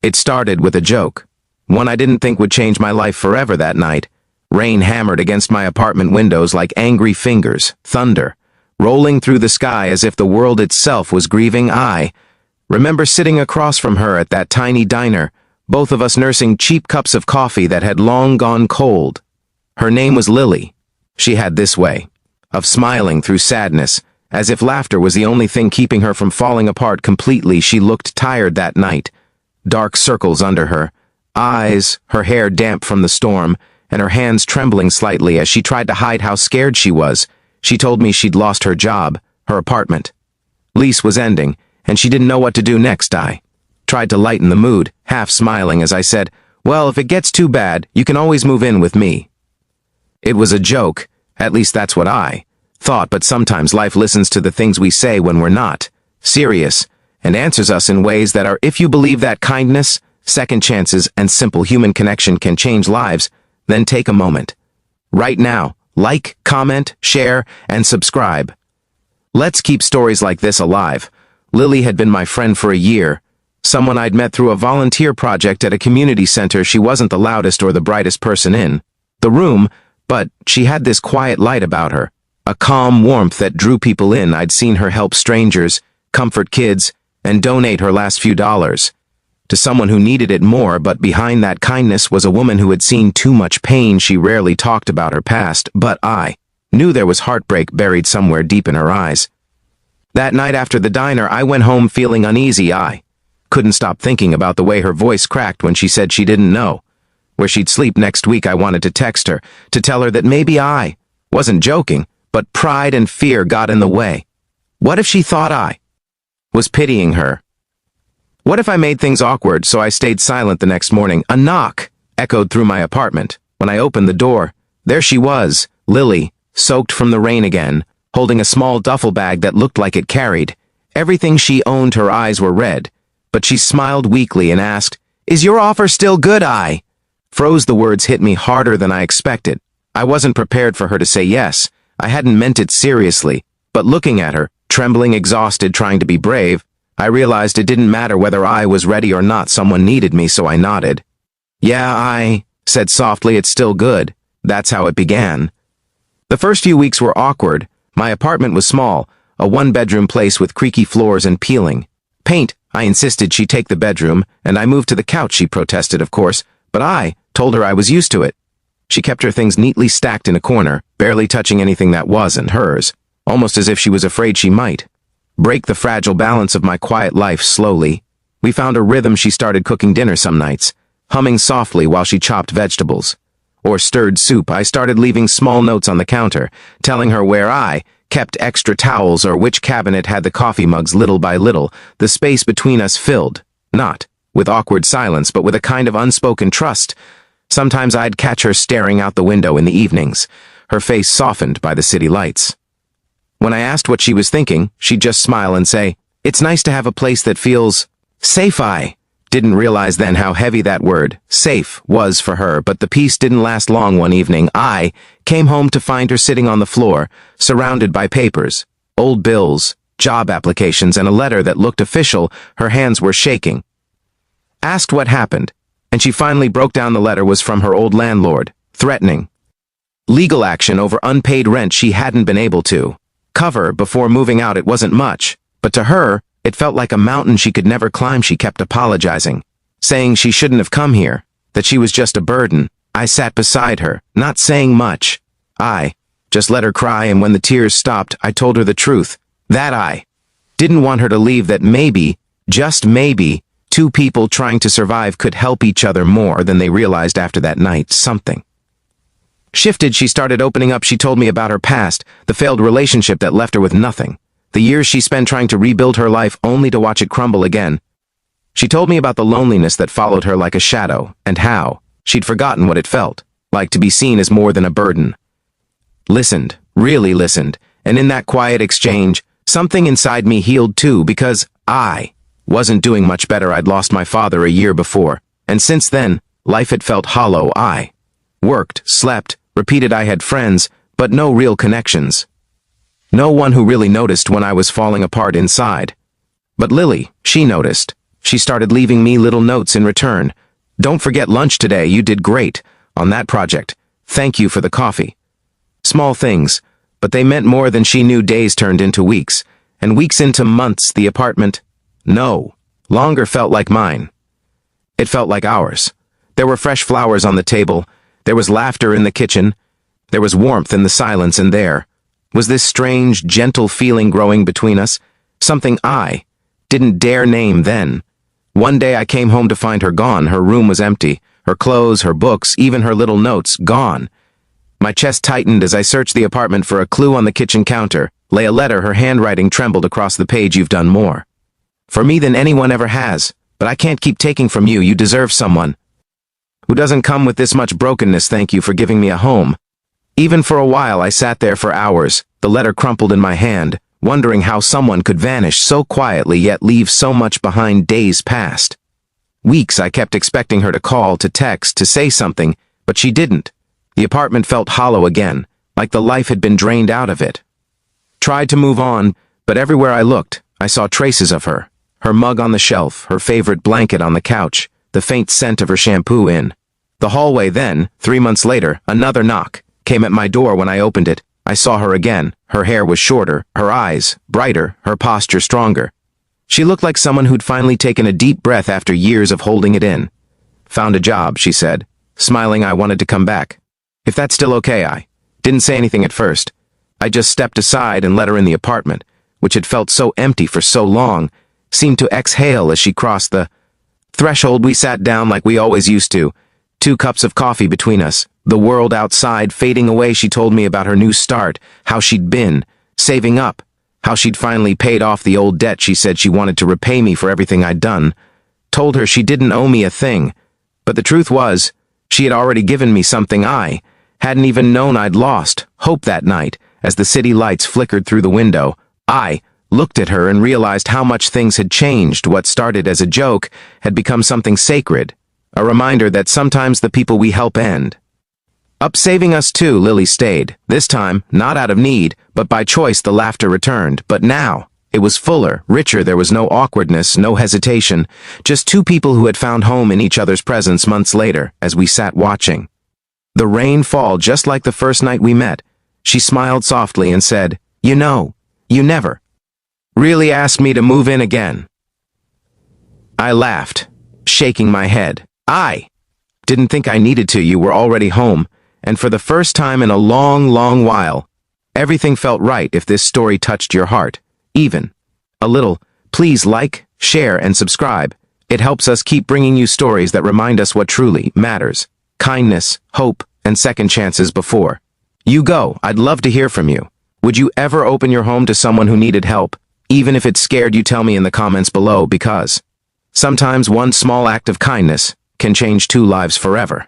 It started with a joke. One I didn't think would change my life forever that night. Rain hammered against my apartment windows like angry fingers, thunder, rolling through the sky as if the world itself was grieving. I remember sitting across from her at that tiny diner, both of us nursing cheap cups of coffee that had long gone cold. Her name was Lily. She had this way of smiling through sadness, as if laughter was the only thing keeping her from falling apart completely. She looked tired that night, dark circles under her eyes, her hair damp from the storm, and her hands trembling slightly as she tried to hide how scared she was. She told me she'd lost her job, her apartment. Lease was ending, and she didn't know what to do next. I tried to lighten the mood, half smiling as I said, "Well, if it gets too bad, you can always move in with me." It was a joke, at least that's what I thought, but sometimes life listens to the things we say when we're not serious, and answers us in ways that are, if you believe that kindness, second chances, and simple human connection can change lives, then take a moment. Right now, like, comment, share, and subscribe. Let's keep stories like this alive. Lily had been my friend for a year, someone I'd met through a volunteer project at a community center. She wasn't the loudest or the brightest person in the room, but she had this quiet light about her, a calm warmth that drew people in. I'd seen her help strangers, comfort kids, and donate her last few dollars to someone who needed it more, but behind that kindness was a woman who had seen too much pain. She rarely talked about her past, but I knew there was heartbreak buried somewhere deep in her eyes. That night after the diner, I went home feeling uneasy. I couldn't stop thinking about the way her voice cracked when she said she didn't know where she'd sleep next week. I wanted to text her, to tell her that maybe I wasn't joking, but pride and fear got in the way. What if she thought I was pitying her? What if I made things awkward? So I stayed silent. The next morning, a knock echoed through my apartment. When I opened the door, there she was, Lily, soaked from the rain again, holding a small duffel bag that looked like it carried everything she owned. Her eyes were red, but she smiled weakly and asked, "Is your offer still good?" I froze. The words hit me harder than I expected. I wasn't prepared for her to say yes. I hadn't meant it seriously, but looking at her, trembling, exhausted, trying to be brave, I realized it didn't matter whether I was ready or not. Someone needed me, so I nodded. "Yeah," I said softly, "it's still good." That's how it began. The first few weeks were awkward. My apartment was small, a one-bedroom place with creaky floors and peeling paint. I insisted she take the bedroom, and I moved to the couch. She protested, of course, but I told her I was used to it. She kept her things neatly stacked in a corner, barely touching anything that wasn't hers, almost as if she was afraid she might break the fragile balance of my quiet life. Slowly, we found a rhythm. She started cooking dinner some nights, humming softly while she chopped vegetables or stirred soup. I started leaving small notes on the counter, telling her where I kept extra towels or which cabinet had the coffee mugs. Little by little, the space between us filled, not with awkward silence, but with a kind of unspoken trust. Sometimes I'd catch her staring out the window in the evenings, her face softened by the city lights. When I asked what she was thinking, she'd just smile and say, "It's nice to have a place that feels safe." I didn't realize then how heavy that word, safe, was for her, but the peace didn't last long. One evening, I came home to find her sitting on the floor, surrounded by papers, old bills, job applications, and a letter that looked official. Her hands were shaking. Asked what happened, and she finally broke down. The letter was from her old landlord, threatening legal action over unpaid rent she hadn't been able to cover before moving out. It wasn't much, but to her, it felt like a mountain she could never climb. She kept apologizing, saying she shouldn't have come here, that she was just a burden. I sat beside her, not saying much. I just let her cry, and when the tears stopped, I told her the truth, that I didn't want her to leave, that maybe, just maybe, two people trying to survive could help each other more than they realized. After that night, something shifted. She started opening up. She told me about her past, the failed relationship that left her with nothing, the years she spent trying to rebuild her life only to watch it crumble again. She told me about the loneliness that followed her like a shadow, and how she'd forgotten what it felt like to be seen as more than a burden. Listened, really listened, and in that quiet exchange, something inside me healed too, because I wasn't doing much better. I'd lost my father a year before, and since then, life had felt hollow. I worked, slept, repeated. I had friends, but no real connections. No one who really noticed when I was falling apart inside. But Lily, she noticed. she started leaving me little notes in return. "Don't forget lunch today, you did great on that project. Thank you for the coffee." Small things, but they meant more than she knew. Days turned into weeks, and weeks into months. The apartment, no longer felt like mine. It felt like ours. There were fresh flowers on the table, there was laughter in the kitchen, there was warmth in the silence, and there was this strange, gentle feeling growing between us, something I didn't dare name then. One day I came home to find her gone. Her room was empty, her clothes, her books, even her little notes, gone. My chest tightened as I searched the apartment for a clue. On the kitchen counter lay a letter. Her handwriting trembled across the page. "You've done more for me than anyone ever has, but I can't keep taking from you. You deserve someone who doesn't come with this much brokenness. Thank you for giving me a home." Even for a while I sat there for hours, the letter crumpled in my hand, wondering how someone could vanish so quietly yet leave so much behind. Days passed. Weeks I kept expecting her to call, to text, to say something, but she didn't. The apartment felt hollow again, like the life had been drained out of it. Tried to move on, but everywhere I looked, I saw traces of her. Her mug on the shelf, her favorite blanket on the couch, the faint scent of her shampoo in the hallway. Then, 3 months later, another knock came at my door. When I opened it, I saw her again. Her hair was shorter, her eyes brighter, her posture stronger. She looked like someone who'd finally taken a deep breath after years of holding it in. "Found a job," she said. Smiling, I wanted to come back. "If that's still okay." I didn't say anything at first. I just stepped aside and let her in. The apartment, which had felt so empty for so long, seemed to exhale as she crossed the threshold. We sat down like we always used to, 2 cups of coffee between us, the world outside fading away. She told me about her new start, how she'd been saving up, how she'd finally paid off the old debt. She said she wanted to repay me for everything I'd done. Told her she didn't owe me a thing, but the truth was, she had already given me something I hadn't even known I'd lost. Hope. That night, as the city lights flickered through the window, I looked at her and realized how much things had changed. What started as a joke had become something sacred, a reminder that sometimes the people we help end up saving us too. Lily stayed, this time not out of need, but by choice. The laughter returned, but now it was fuller, richer. There was no awkwardness, no hesitation, just 2 people who had found home in each other's presence. Months later, as we sat watching the rain fall just like the first night we met, she smiled softly and said, "You know, you never really asked me to move in again." I laughed, shaking my head. "I didn't think I needed to. You were already home, and for the first time in a long, long while, everything felt right." If this story touched your heart, even a little, please like, share, and subscribe. It helps us keep bringing you stories that remind us what truly matters: kindness, hope, and second chances. Before you go, I'd love to hear from you. Would you ever open your home to someone who needed help? Even if it scared you, tell me in the comments below, because sometimes one small act of kindness can change 2 lives forever.